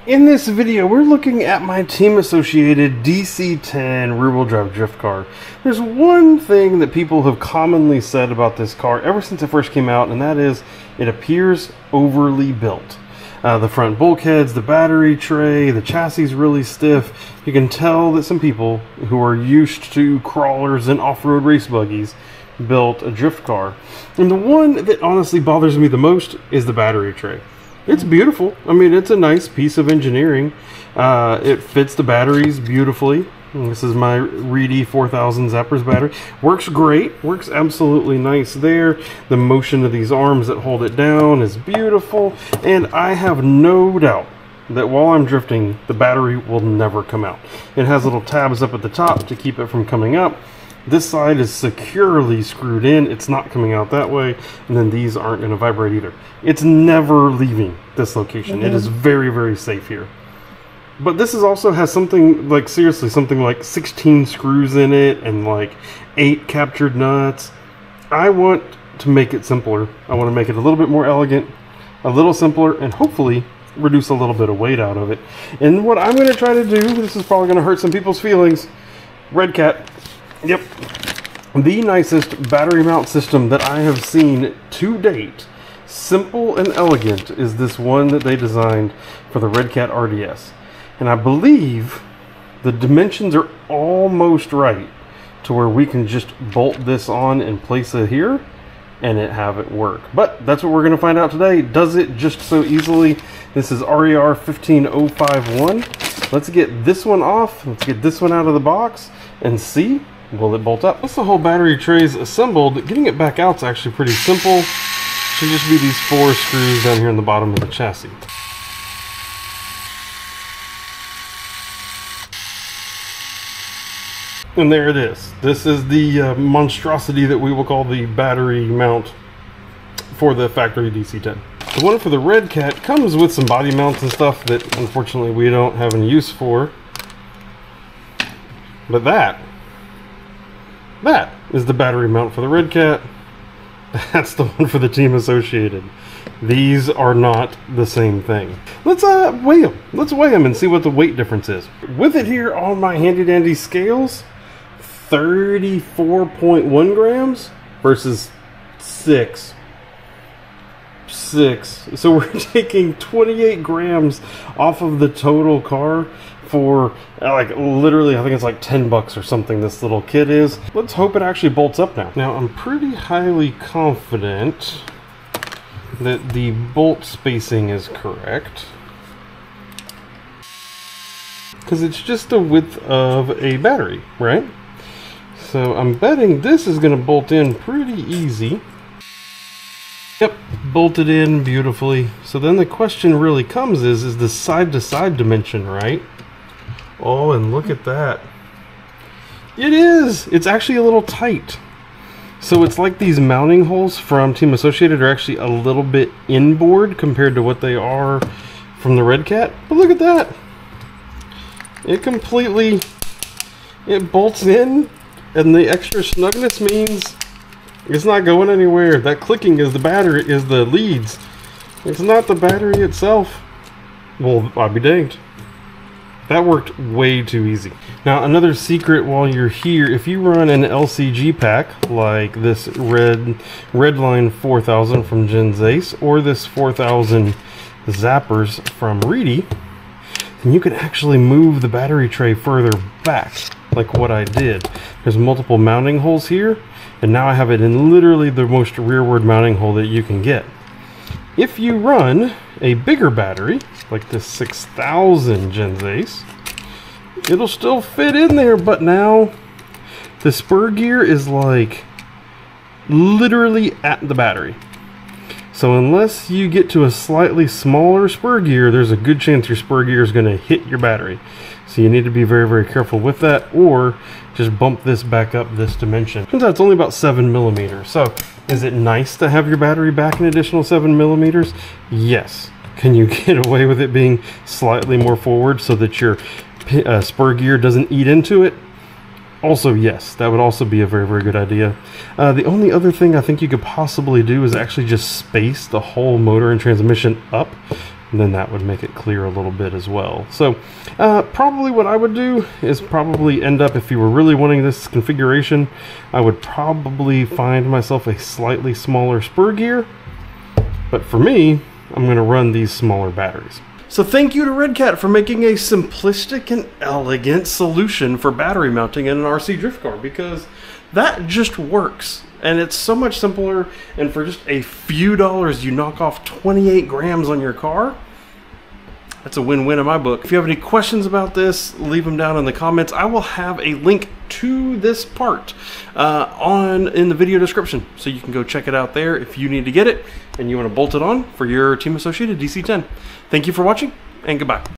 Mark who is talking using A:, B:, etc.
A: In this video, we're looking at my Team Associated DC10 rear-wheel drive drift car. There's one thing that people have commonly said about this car ever since it first came out, and that is it appears overly built. The front bulkheads, the battery tray, the chassis is really stiff. You can tell that some people who are used to crawlers and off-road race buggies built a drift car. And the one that honestly bothers me the most is the battery tray. It's beautiful. I mean, it's a nice piece of engineering. It fits the batteries beautifully. And this is my Reedy 4000 Zappers battery. Works great. Works absolutely nice there. The motion of these arms that hold it down is beautiful. And I have no doubt that while I'm drifting, the battery will never come out. It has little tabs up at the top to keep it from coming up. This side is securely screwed in. It's not coming out that way. And then these aren't going to vibrate either. It's never leaving this location. It is very, very safe here. But this is also has something like, seriously, something like 16 screws in it and like 8 captured nuts. I want to make it simpler. I want to make it a little bit more elegant, a little simpler, and hopefully reduce a little bit of weight out of it. And what I'm going to try to do, this is probably going to hurt some people's feelings, Red Cat. Yep, the nicest battery mount system that I have seen to date, simple and elegant, is this one that they designed for the Red Cat RDS. And I believe the dimensions are almost right to where we can just bolt this on and place it here and have it work. But that's what we're going to find out today. Does it just so easily? This is RER 15051. Let's get this one off. Let's get this one out of the box and see. Will it bolt up? Once the whole battery tray is assembled, getting it back out is actually pretty simple. Should just be these 4 screws down here in the bottom of the chassis. And there it is. This is the monstrosity that we will call the battery mount for the factory DC10. The one for the Red Cat comes with some body mounts and stuff that unfortunately we don't have any use for. But that is the battery mount for the Red Cat. That's the one for the Team Associated. These are not the same thing. Let's weigh them. Let's weigh them and see what the weight difference is. With it here on my handy dandy scales, 34.1 grams versus 6. So we're taking 28 grams off of the total car for like literally, I think it's like 10 bucks or something this little kit is. Let's hope it actually bolts up now. Now I'm pretty highly confident that the bolt spacing is correct, because it's just the width of a battery, right? So I'm betting this is going to bolt in pretty easy. Yep, bolted in beautifully. So then the question really comes is the side-to-side dimension right? Oh, and look at that. It is! It's actually a little tight. So it's like these mounting holes from Team Associated are actually a little bit inboard compared to what they are from the Red Cat. But look at that! It bolts in, and the extra snugness means it's not going anywhere. That clicking is the battery, is the leads. It's not the battery itself. Well, I'll be danged. That worked way too easy. Now, another secret while you're here, if you run an LCG pack like this Redline 4000 from Jen's Ace or this 4000 Zappers from Reedy, then you can actually move the battery tray further back, like what I did. There's multiple mounting holes here, and now I have it in literally the most rearward mounting hole that you can get. If you run a bigger battery, like this 6000 Jen's Ace, it'll still fit in there, but now the spur gear is like literally at the battery. So unless you get to a slightly smaller spur gear, there's a good chance your spur gear is going to hit your battery. So you need to be very, very careful with that, or just bump this back up this dimension. Turns out it's only about 7 millimeters. So is it nice to have your battery back an additional 7 millimeters? Yes. Can you get away with it being slightly more forward so that your spur gear doesn't eat into it? Also, yes, that would also be a very, very good idea. The only other thing I think you could possibly do is actually just space the whole motor and transmission up then that would make it clear a little bit as well. So probably what I would do is probably end up, if you were really wanting this configuration, I would probably find myself a slightly smaller spur gear. But for me, I'm going to run these smaller batteries. So thank you to Redcat for making a simplistic and elegant solution for battery mounting in an RC drift car, because that just works. And it's so much simpler, and for just a few dollars you knock off 28 grams on your car. That's a win-win in my book. If you have any questions about this, leave them down in the comments. I will have a link to this part in the video description, so you can go check it out there if you need to get it and you want to bolt it on for your Team Associated DC10. Thank you for watching, and goodbye.